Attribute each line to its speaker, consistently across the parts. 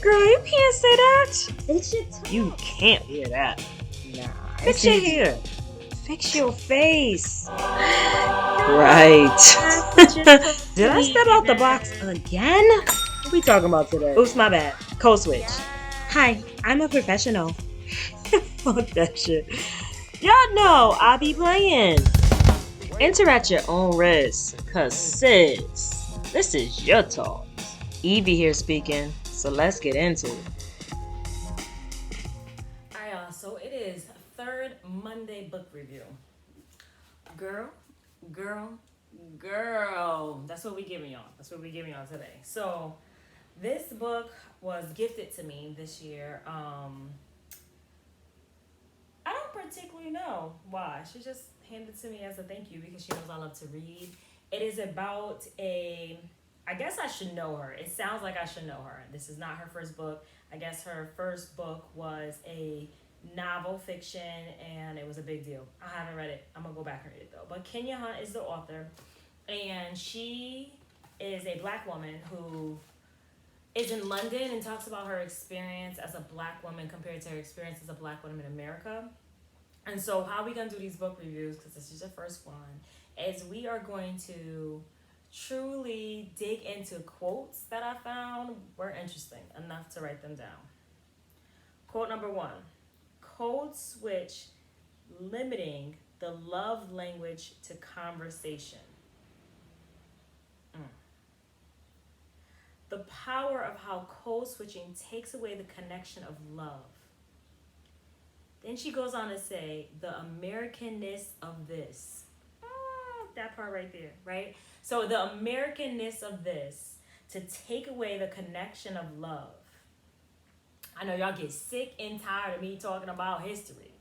Speaker 1: Girl, you can't say that.
Speaker 2: Fix your tongue.
Speaker 1: You can't hear that.
Speaker 2: Nah.
Speaker 1: Fix your hair. Fix your face. Right. Did I step out the box again?
Speaker 2: What we talking about today?
Speaker 1: Oops, my bad. Code switch. Hi, I'm a professional. Fuck that shit. Y'all know I be playing. Enter at your own risk. Cause sis, this is your talk. Evie here speaking. So let's get into it.
Speaker 3: Alright, y'all. So it is third Monday book review. Girl, girl. That's what we giving y'all. That's what we giving y'all today. So this book was gifted to me this year. I don't particularly know why. She just handed it to me as a thank you because she knows I love to read. It is about I guess I should know her. It sounds like I should know her. This is not her first book. I guess her first book was a novel fiction and it was a big deal. I haven't read it. I'm gonna go back and read it though. But Kenya Hunt is the author, and she is a black woman who is in London and talks about her experience as a black woman compared to her experience as a black woman in America. And so how we gonna do these book reviews, because this is the first one, is we are going to truly dig into quotes that I found were interesting enough to write them down. Quote number 1, code switch limiting the love language to conversation. The power of how code switching takes away the connection of love. Then she goes on to say, the Americanness of this. That part right there, right? So the Americanness of this, to take away the connection of love. I know y'all get sick and tired of me talking about history,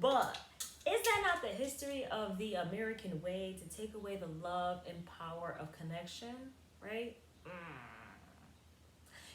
Speaker 3: but is that not the history of the American way, to take away the love and power of connection, right?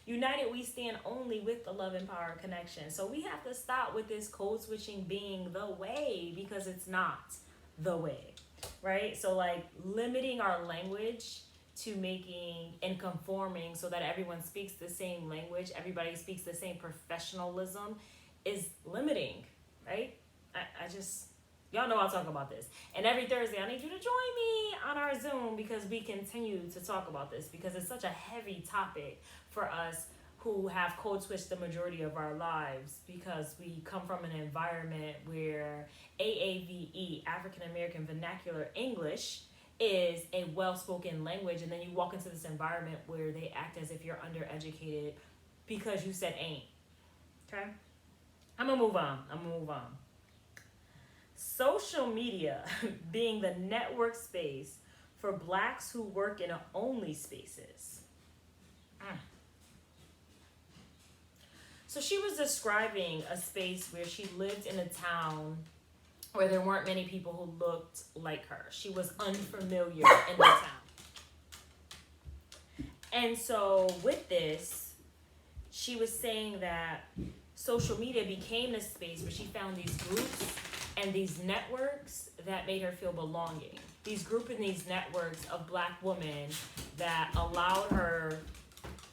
Speaker 3: United we stand only with the love and power of connection. So we have to stop with this code switching being the way, because it's not the way, right? So like limiting our language to making and conforming so that everyone speaks the same language, everybody speaks the same professionalism, is limiting, right? I just, y'all know I'll talk about this. And every Thursday I need you to join me on our Zoom because we continue to talk about this, because it's such a heavy topic for us who have code switched the majority of our lives, because we come from an environment where AAVE, African American Vernacular English, is a well-spoken language, and then you walk into this environment where they act as if you're undereducated because you said ain't. Okay? I'm gonna move on. Social media being the network space for blacks who work in only spaces. So she was describing a space where she lived in a town where there weren't many people who looked like her. She was unfamiliar in the town. And so with this, she was saying that social media became the space where she found these groups and these networks that made her feel belonging. These groups and these networks of black women that allowed her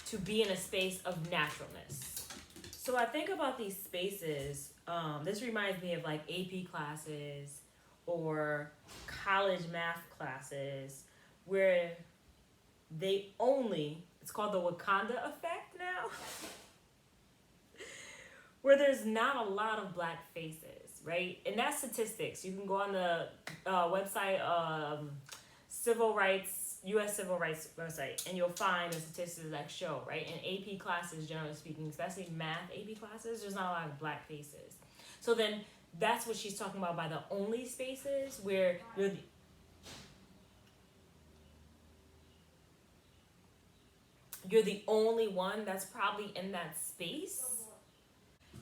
Speaker 3: to be in a space of naturalness. So I think about these spaces, this reminds me of like AP classes or college math classes where it's called the Wakanda effect now, where there's not a lot of black faces, right? And that's statistics. You can go on the website, U.S. Civil Rights website, and you'll find the statistics that show, right? In AP classes, generally speaking, especially math AP classes, there's not a lot of black faces. So then that's what she's talking about by the only spaces, where you're the only one that's probably in that space.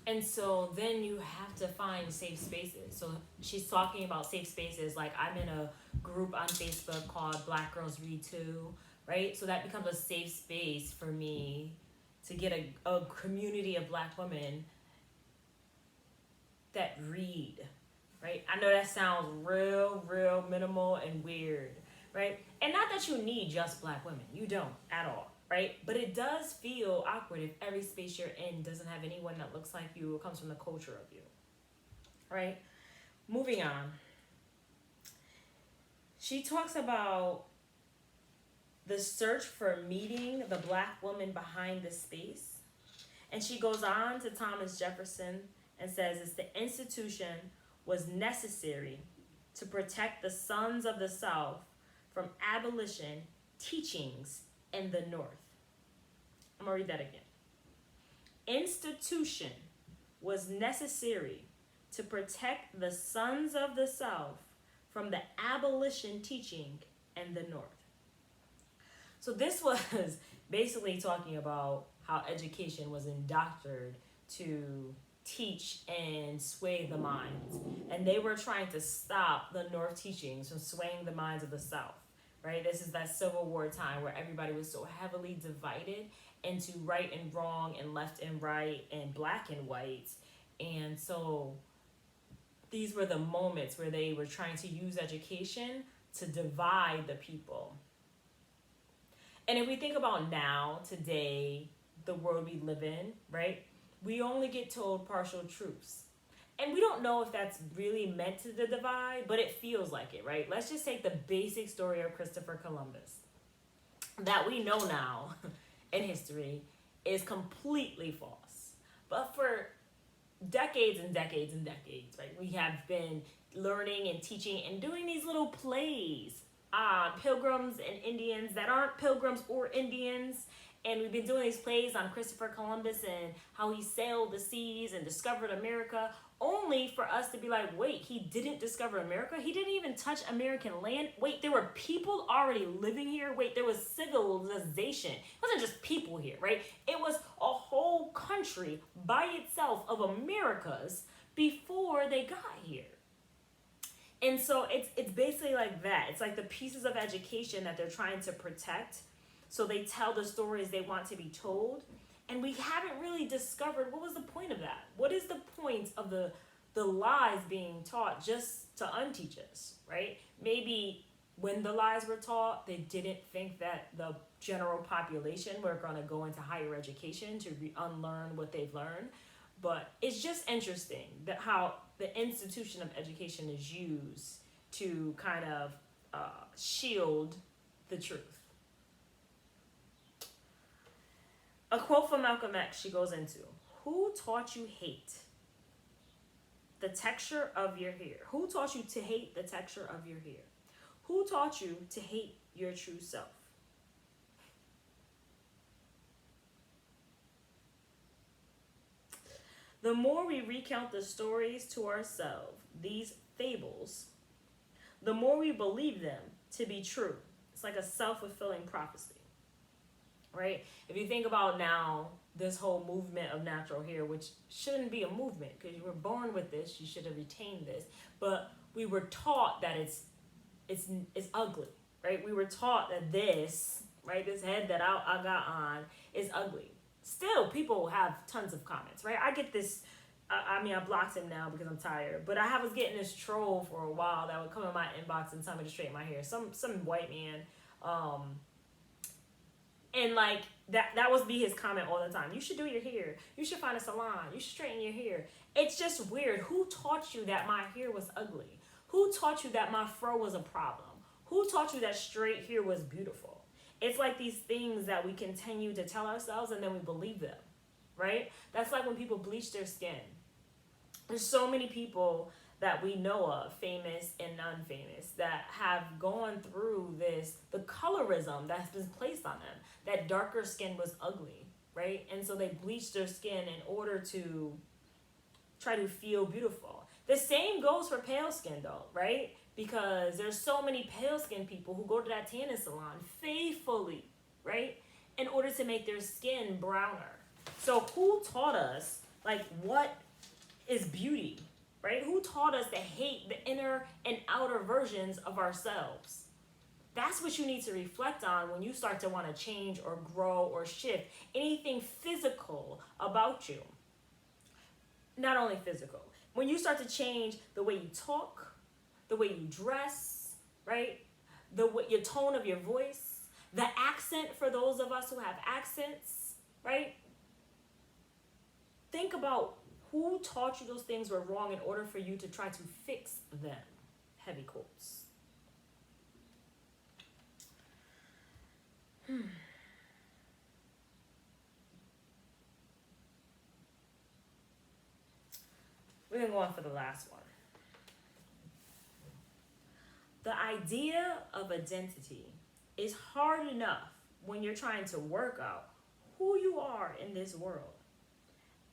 Speaker 3: And so then you have to find safe spaces. So she's talking about safe spaces. Like, I'm in a group on Facebook called Black Girls Read Too, right? So that becomes a safe space for me to get a community of black women that read, right? I know that sounds real minimal and weird, right? And not that you need just black women. You don't at all. right? But it does feel awkward if every space you're in doesn't have anyone that looks like you or comes from the culture of you, right? Moving on. She talks about the search for meeting the black woman behind the space. And she goes on to Thomas Jefferson and says it's the institution was necessary to protect the sons of the South from abolition teachings in the North. I'm going to read that again. Institution was necessary to protect the sons of the South from the abolition teaching in the North. So this was basically talking about how education was indoctrinated to teach and sway the minds. And they were trying to stop the North teachings from swaying the minds of the South, right? This is that Civil War time where everybody was so heavily divided into right and wrong and left and right and black and white. And so these were the moments where they were trying to use education to divide the people. And if we think about now, today, the world we live in, right? We only get told partial truths. And we don't know if that's really meant to divide, but it feels like it, right? Let's just take the basic story of Christopher Columbus that we know now in history is completely false. But for decades and decades and decades, right? We have been learning and teaching and doing these little plays on pilgrims and Indians that aren't pilgrims or Indians. And we've been doing these plays on Christopher Columbus and how he sailed the seas and discovered America, only for us to be like, wait, he didn't discover America? He didn't even touch American land? Wait, there were people already living here? Wait, there was civilization. It wasn't just people here, right? It was a whole country by itself of Americas before they got here. And so it's basically like that. It's like the pieces of education that they're trying to protect. So they tell the stories they want to be told. And we haven't really discovered what was the point of that. What is the point of the lies being taught just to unteach us, right? Maybe when the lies were taught, they didn't think that the general population were going to go into higher education to unlearn what they've learned. But it's just interesting that how the institution of education is used to kind of shield the truth. A quote from Malcolm X she goes into, who taught you hate? The texture of your hair. Who taught you to hate the texture of your hair? Who taught you to hate your true self? The more we recount the stories to ourselves, these fables, the more we believe them to be true. It's like a self-fulfilling prophecy, right? If you think about now, this whole movement of natural hair, which shouldn't be a movement because you were born with this, you should have retained this, but we were taught that it's ugly, right? We were taught that this, right, this head that I got on is ugly. Still, people have tons of comments, right? I get this, I blocked him now because I'm tired, but I was getting this troll for a while that would come in my inbox and tell me to straighten my hair. Some white man, and like that was be his comment all the time. You should do your hair. You should find a salon. You should straighten your hair. It's just weird. Who taught you that my hair was ugly? Who taught you that my fro was a problem? Who taught you that straight hair was beautiful? It's like these things that we continue to tell ourselves and then we believe them, right? That's like when people bleach their skin. There's so many people that we know of, famous and non-famous, that have gone through this, the colorism that's been placed on them, that darker skin was ugly, right? And so they bleached their skin in order to try to feel beautiful. The same goes for pale skin though, right? Because there's so many pale skin people who go to that tanning salon faithfully, right? In order to make their skin browner. So who taught us, like, what is beauty, right? Who taught us to hate the inner and outer versions of ourselves? That's what you need to reflect on when you start to want to change or grow or shift anything physical about you. Not only physical. When you start to change the way you talk, the way you dress, right? Your tone of your voice, The accent for those of us who have accents, right? Think about who taught you those things were wrong in order for you to try to fix them. Heavy quotes. We're going to go on for the last one. The idea of identity is hard enough when you're trying to work out who you are in this world.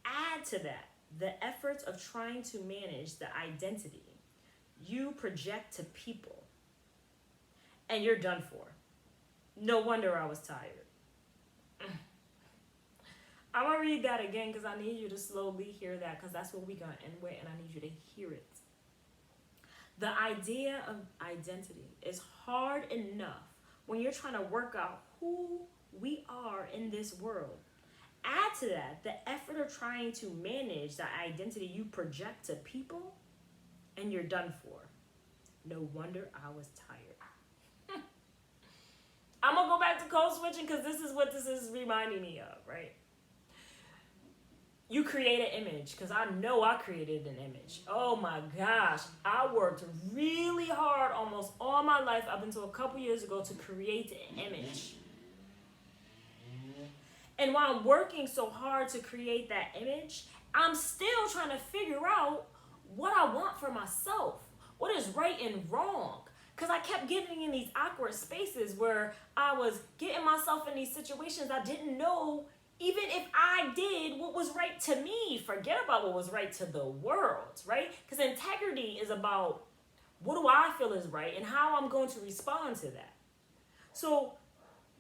Speaker 3: Add to that the efforts of trying to manage the identity you project to people, and you're done for. No wonder I was tired. I'm going to read that again because I need you to slowly hear that, because that's what we're going to end with, and I need you to hear it. The idea of identity is hard enough when you're trying to work out who we are in this world. Add to that the effort of trying to manage the identity you project to people, and you're done for. No wonder I was tired. I'm going to go back to code switching because this is what this is reminding me of, right? You create an image, because I know I created an image. Oh my gosh. I worked really hard almost all my life up until a couple years ago to create an image. And while I'm working so hard to create that image, I'm still trying to figure out what I want for myself. What is right and wrong? Because I kept getting in these awkward spaces where I was getting myself in these situations I didn't know. Even if I did what was right to me, forget about what was right to the world, right? Because integrity is about what do I feel is right and how I'm going to respond to that. So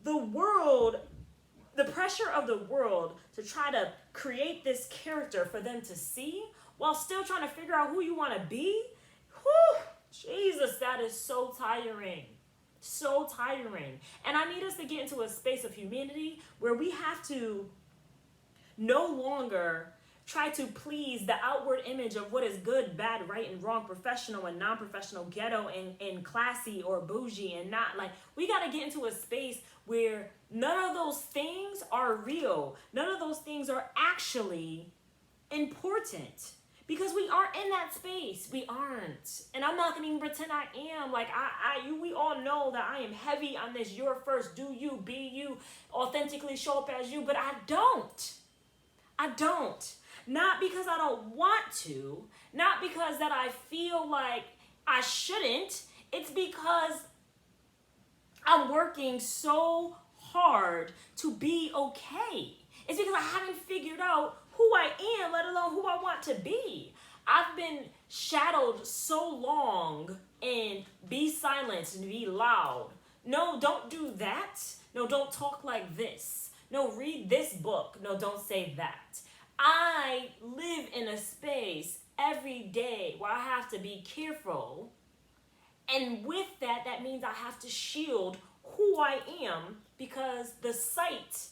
Speaker 3: the world, the pressure of the world to try to create this character for them to see while still trying to figure out who you want to be, whew, Jesus, that is so tiring. So tiring. And I need us to get into a space of humanity where we have to no longer try to please the outward image of what is good, bad, right, and wrong, professional and non-professional, ghetto and classy or bougie, and not like, we got to get into a space where none of those things are real. None of those things are actually important. Because we aren't in that space. We aren't. And I'm not going to even pretend I am. Like, we all know that I am heavy on this. You're first. Do you. Be you. Authentically show up as you. But I don't. I don't. Not because I don't want to. Not because that I feel like I shouldn't. It's because I'm working so hard to be okay. It's because I haven't figured out who I am, let alone who I want to be. I've been shadowed so long in be silent and be loud. No, don't do that. No, don't talk like this. No, read this book. No, don't say that. I live in a space every day where I have to be careful. And with that, that means I have to shield who I am, because the sight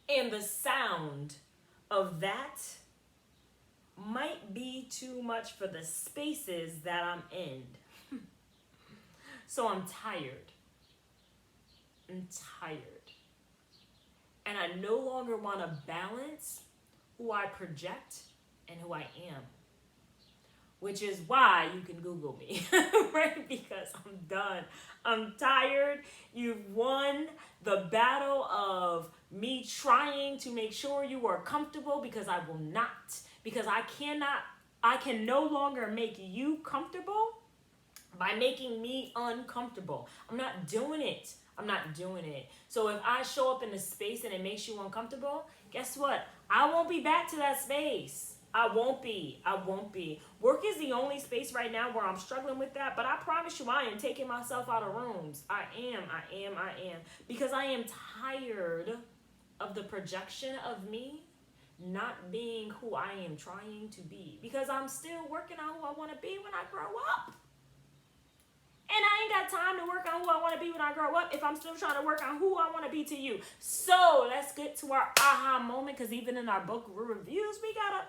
Speaker 3: and the sound of that might be too much for the spaces that I'm in. So I'm tired. I'm tired. And I no longer want to balance who I project and who I am. Which is why you can Google me, right? Because I'm done. I'm tired. You've won the battle of me trying to make sure you are comfortable, because I will not. Because I can no longer make you comfortable by making me uncomfortable. I'm not doing it. I'm not doing it. So if I show up in a space and it makes you uncomfortable, guess what? I won't be back to that space. I won't be. Work is the only space right now where I'm struggling with that, but I promise you I am taking myself out of rooms. I am. Because I am tired of the projection of me not being who I am trying to be. Because I'm still working on who I want to be when I grow up. And I ain't got time to work on who I want to be when I grow up if I'm still trying to work on who I want to be to you. So let's get to our aha moment, because even in our book reviews, we got to...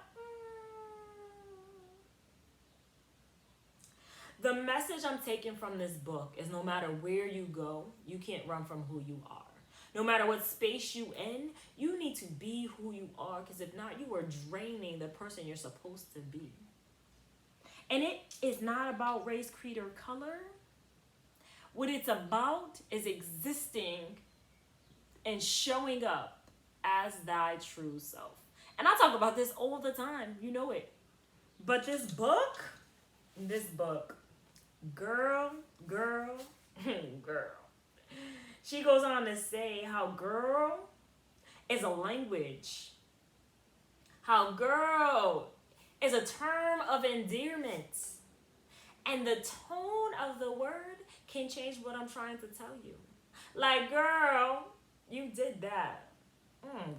Speaker 3: The message I'm taking from this book is no matter where you go, you can't run from who you are. No matter what space you in, you need to be who you are, because if not, you are draining the person you're supposed to be. And it is not about race, creed, or color. What it's about is existing and showing up as thy true self. And I talk about this all the time. You know it. But this book, Gurl, GURRL, girl. She goes on to say how girl is a language. How girl is a term of endearment. And the tone of the word can change what I'm trying to tell you. Like, girl, you did that.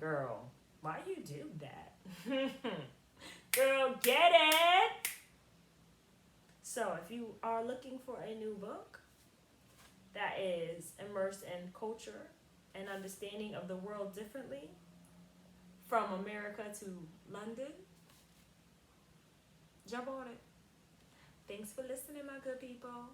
Speaker 3: Girl, why you do that? Girl, get it? So if you are looking for a new book that is immersed in culture and understanding of the world differently, from America to London, jump on it. Thanks for listening, my good people.